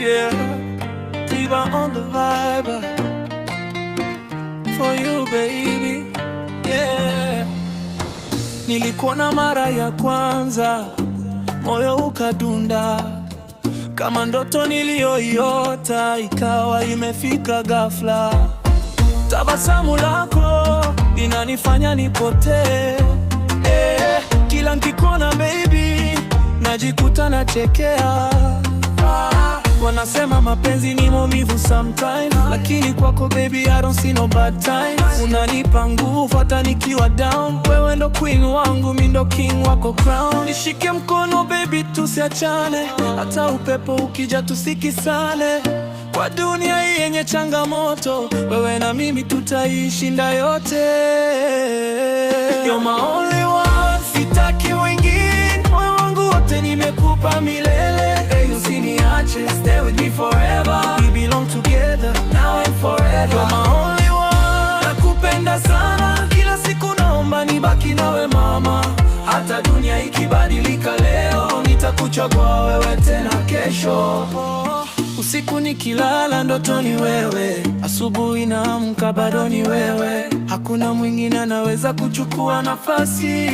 Yeah, Diva on the vibe. For you baby, yeah. Nilikuona mara ya kwanza, moyo ukadunda kama ndoto niliyoiota, ikawa imefika ghafla. Tabasamu lako linanifanya nipotee, kila nikikuona baby najikuta nachekea. Wanasema mapenzi ni maumivu sometimes, lakini kwako baby I don't see no bad times. Unanipa nguvu hata nikiwa down, wewe ndo queen wangu, mimi ndo king wako crown. Nishike mkono baby tusiachane, hata upepo ukija tusikisane. Kwa dunia hii yenye changamoto, wewe na mimi tutaishinda yote. You're my only one, sitaki wengine, moyo wangu wote nimekupa milele. Hey, usiniache, stay with me forever. We belong together, now and forever. You're my only one, nakupenda sana, kila siku naomba nibaki nawe mama. Hata dunia ikibadilika leo, nitakuchagua wewe tena kesho. Usiku nikilala ndoto ni wewe, asubuhi naamka bado ni wewe. Hakuna mwingine anaweza kuchukua nafasi.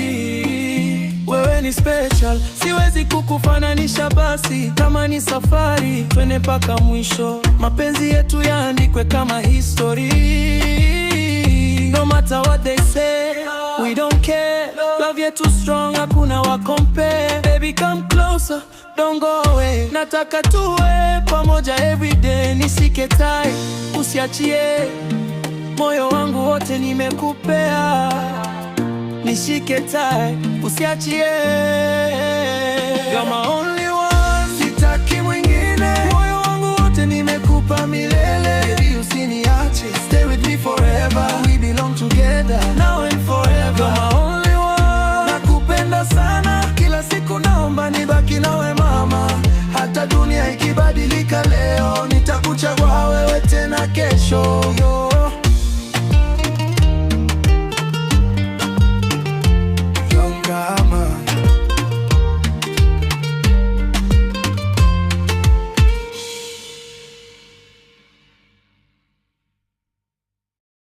Wewe ni special, siwezi kukufananisha basi. Kama ni safari, twende mpaka mwisho. Mapenzi yetu yaandikwe kama history. No matter what they say, we don't care. Love yetu strong, hakuna wa compare. Baby come closer, don't go away. Nataka tuwe pamoja everyday, nishike tight, usiachie. Moyo wangu wote nimekupea, nishike tight, usiachie.